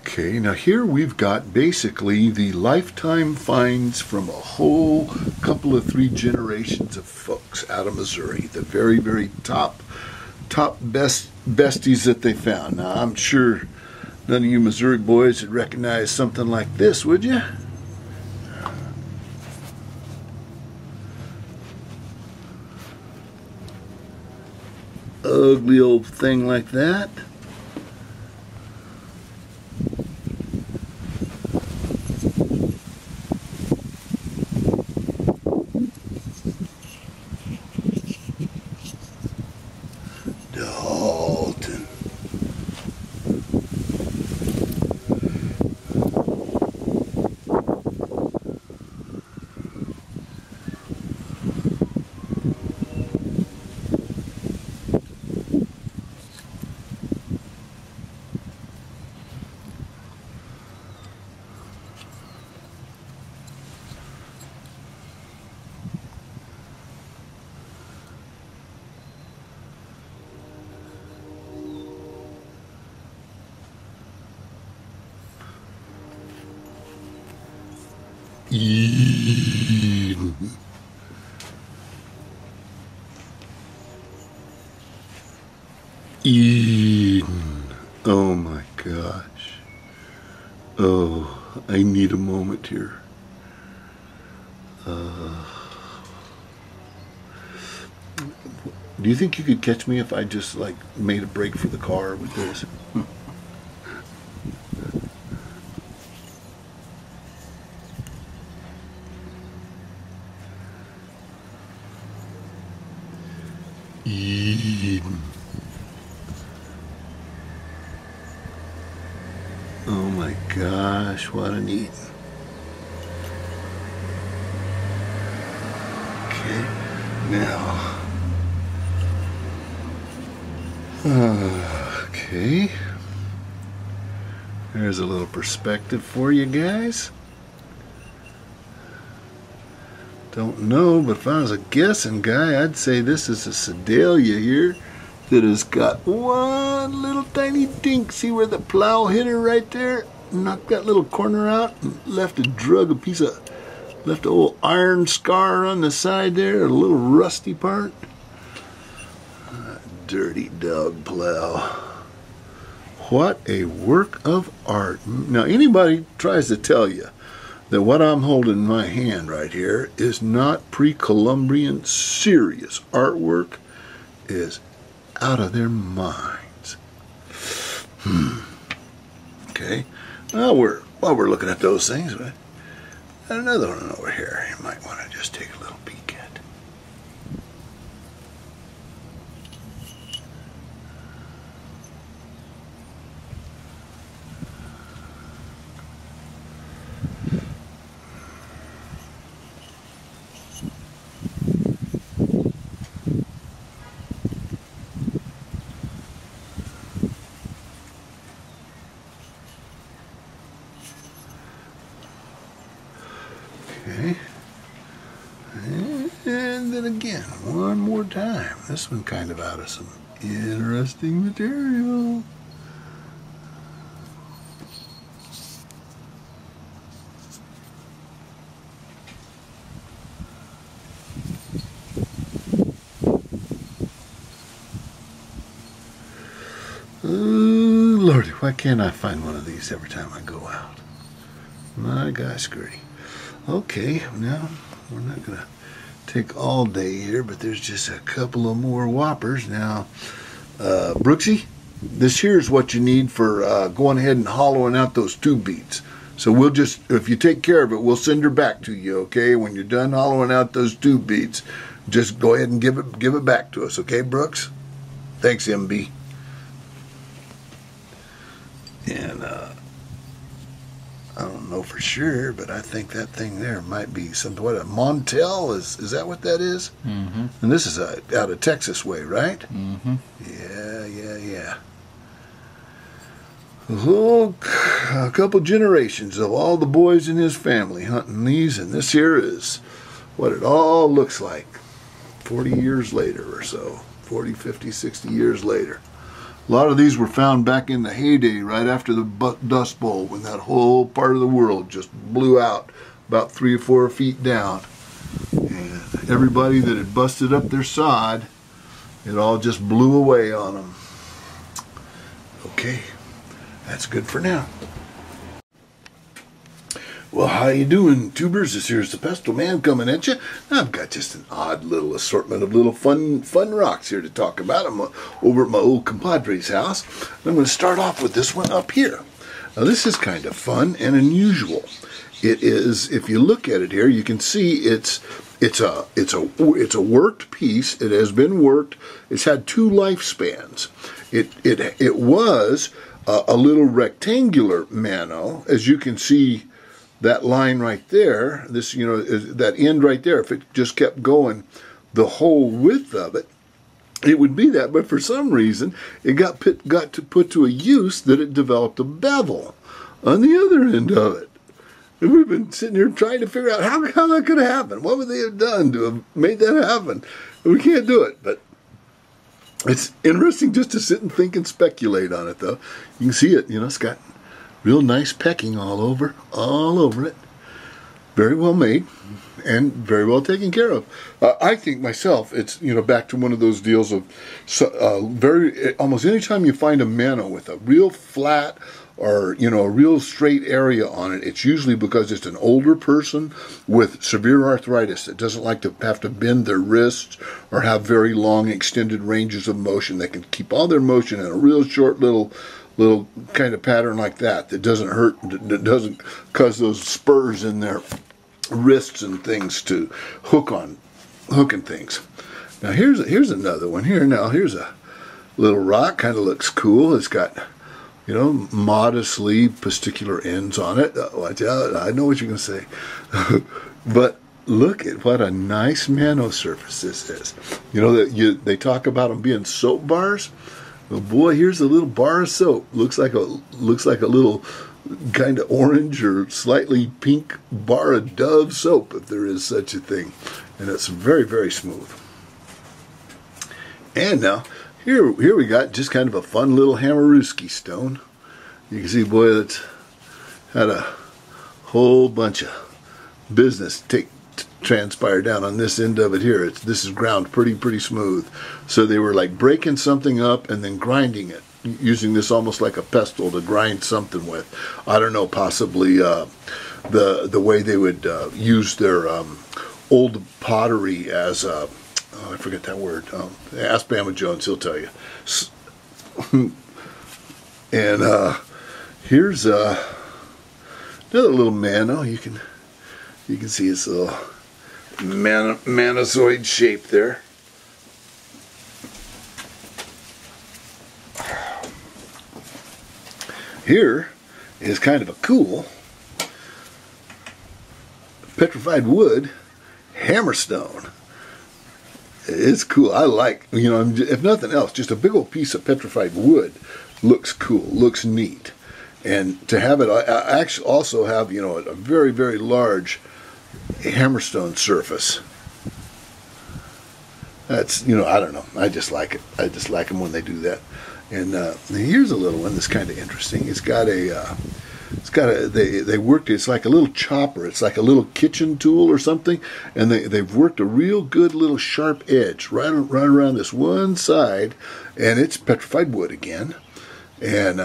Okay, now here we've got basically the lifetime finds from a whole couple of 3 generations of folks out of Missouri. The very, very top besties that they found. Now, I'm sure none of you Missouri boys would recognize something like this, would you? Ugly old thing like that. Dalton. Eden. Eden. Oh my gosh. Oh, I need a moment here. Do you think you could catch me if I just like made a break for the car with this? Eden. Oh my gosh, what an Eden. Okay, now. Okay. There's a little perspective for you guys. Don't know, but if I was a guessing guy, I'd say this is a Sedalia here that has got one little tiny dink. See where the plow hit her right there? Knocked that little corner out and left a left an old iron scar on the side there, a little rusty part. Dirty dog plow. What a work of art. Now anybody tries to tell you that what I'm holding in my hand right here is not pre-Columbian serious artwork is out of their minds. Okay. Well, while we're looking at those things, but another one over here you might want to just take a little peek at. Okay, and then again, one more time. This one kind of out of some interesting material. Oh, Lordy, why can't I find one of these every time I go out? My gosh, Gertie. Okay, now we're not going to take all day here, but there's just a couple of more whoppers. Now, Brooksy, this here is what you need for going ahead and hollowing out those tube beads. So we'll just, if you take care of it, we'll send her back to you, okay? When you're done hollowing out those tube beads, just go ahead and give it back to us, okay, Brooks? Thanks, MB. And I don't know for sure, but I think that thing there might be something. What a Montel is that what that is? Mm-hmm. And this is out of Texas way, right? Mm-hmm. Yeah. Oh, a couple generations of all the boys in his family hunting these, and this here is what it all looks like 40 years later or so. 40, 50, 60 years later. A lot of these were found back in the heyday, right after the Dust Bowl, when that whole part of the world just blew out about 3 or 4 feet down. And everybody that had busted up their sod, it all just blew away on them. Okay, that's good for now. Well, how you doing, tubers? This here's the Pestleman coming at you. I've got just an odd little assortment of little fun rocks here to talk about. I'm over at my old compadre's house. I'm going to start off with this one up here. Now, this is kind of fun and unusual. It is, if you look at it here, you can see it's a worked piece. It has been worked. It's had 2 lifespans. It was a little rectangular mano, as you can see. That line right there, this, you know, that end right there, if it just kept going the whole width of it, it would be that. But for some reason, it got put to a use that it developed a bevel on the other end of it. And we've been sitting here trying to figure out how that could have happened. What would they have done to have made that happen? And we can't do it, but it's interesting just to sit and think and speculate on it, though. You can see it, you know, it's got real nice pecking all over it. Very well made and very well taken care of. I think myself, it's, you know, back to one of those deals of almost any time you find a mano with a real flat or, you know, a real straight area on it, it's usually because it's an older person with severe arthritis that doesn't like to have to bend their wrists or have very long extended ranges of motion. They can keep all their motion in a real short little kind of pattern like that doesn't hurt, that doesn't cause those spurs in their wrists and things to hooking things. Now here's another one here. Now here's a little rock, kind of looks cool. It's got, you know, modestly testicular ends on it. Watch out, I know what you're going to say. But look at what a nice mano surface this is. You know, they talk about them being soap bars. Well, boy, here's a little bar of soap. Looks like a little kind of orange or slightly pink bar of Dove soap, if there is such a thing. And it's very, very smooth. And now, here we got just kind of a fun little Hammerooski stone. You can see, boy, that's had a whole bunch of business transpire down on this end of it here. This is ground pretty smooth. So they were like breaking something up and then grinding it, using this almost like a pestle to grind something with. I don't know, possibly the way they would use their old pottery as I forget that word. Ask Bama Jones, he'll tell you. And here's another little mano. You can see its little manozoid shape there. Here is kind of a cool petrified wood hammerstone. It's cool. I like, you know, if nothing else, just a big old piece of petrified wood looks cool, looks neat. And to have it, I actually also have, you know, a very, very large hammerstone surface. That's, you know, I don't know. I just like it. I just like them when they do that. And here's a little one that's kind of interesting. They worked, it's like a little chopper. It's like a little kitchen tool or something. And they've worked a real good little sharp edge right around this one side. And it's petrified wood again. And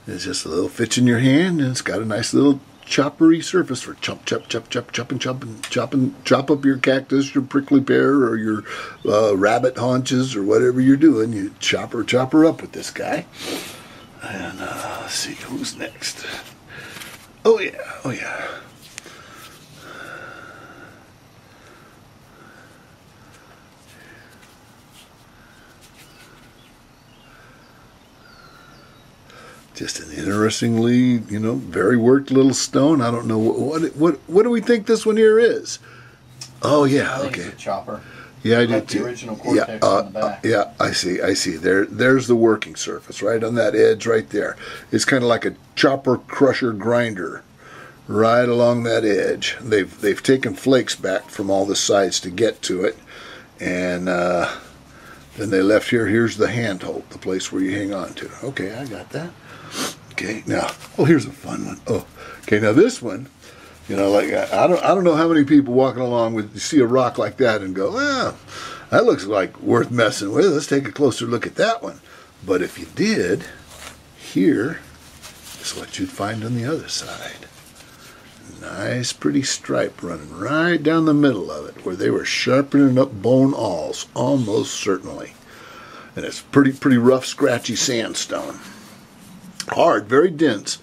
it's just a little fits in your hand, and it's got a nice little choppery surface for chop up your cactus, your prickly pear, or your rabbit haunches, or whatever you're doing. You chop her up with this guy. And let's see who's next. Oh yeah. Just an interestingly, you know, very worked little stone. I don't know what do we think this one here is? Oh yeah, I think okay. It's a chopper. Yeah, I like did too. The original cortex on the back. Yeah, I see. There's the working surface right on that edge right there. It's kind of like a chopper, crusher, grinder, right along that edge. They've taken flakes back from all the sides to get to it, and Then they left here. Here's the handhold, the place where you hang on to. Okay, I got that. Okay, now, oh, here's a fun one. Oh, okay, now this one, you know, like I don't know how many people walking along with see a rock like that and go, well, that looks like worth messing with. Let's take a closer look at that one. But if you did, here is what you'd find on the other side. Nice, pretty stripe running right down the middle of it, where they were sharpening up bone awls, almost certainly. And it's pretty rough, scratchy sandstone. Hard, very dense,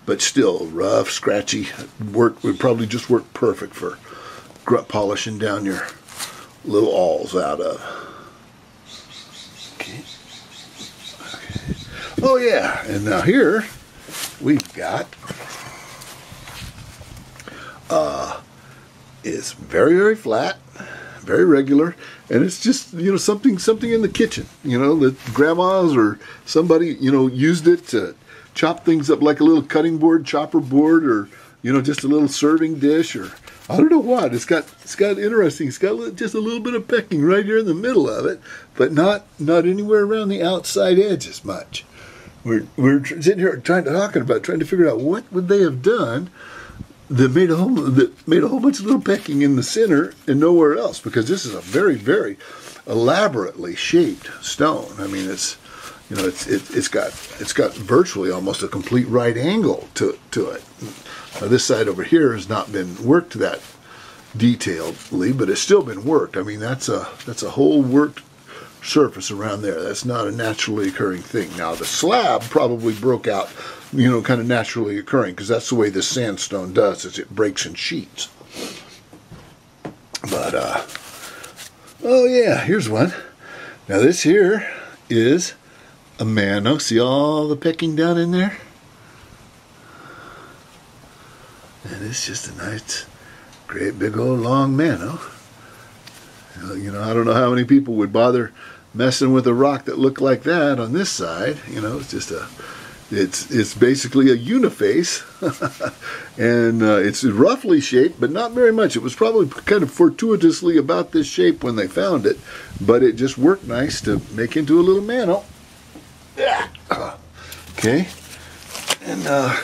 but still rough, scratchy. Would probably just work perfect for polishing down your little awls out of. Okay. Oh yeah, and now here we've got it's very flat, very regular, and it's just, you know, something in the kitchen, you know, that grandmas or somebody, you know, used it to chop things up, like a little cutting board, chopper board, or, you know, just a little serving dish, or I don't know what. It's got interesting. It's got just a little bit of pecking right here in the middle of it, but not anywhere around the outside edge as much. We're sitting here trying to figure out what would they have done that made a whole bunch of little pecking in the center and nowhere else, because this is a very elaborately shaped stone. I mean, it's, you know, it's got virtually almost a complete right angle to it. Now, this side over here has not been worked that detailedly, but it's still been worked. I mean, that's a whole worked surface around there. That's not a naturally occurring thing. Now, the slab probably broke out, you know, kind of naturally occurring, because that's the way this sandstone does, is it breaks in sheets. But oh yeah, here's one. Now this here is a mano. See all the pecking down in there? And it's just a nice, great big old long mano. You know, I don't know how many people would bother messing with a rock that looked like that on this side. You know, it's just it's basically a uniface, and it's roughly shaped, but not very much. It was probably kind of fortuitously about this shape when they found it, but it just worked nice to make into a little mano. Yeah. Okay, and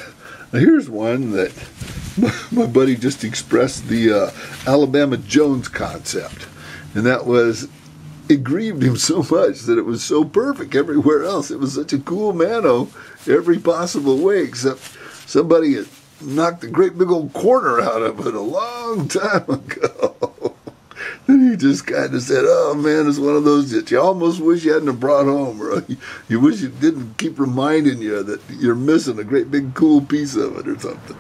here's one that my buddy just expressed the Alabama Jones concept, and that was, it grieved him so much that it was so perfect everywhere else. It was such a cool mano every possible way, except somebody had knocked a great big old corner out of it a long time ago. And he just kind of said, oh man, it's one of those that you almost wish you hadn't have brought home, or you wish you didn't keep reminding you that you're missing a great big cool piece of it or something.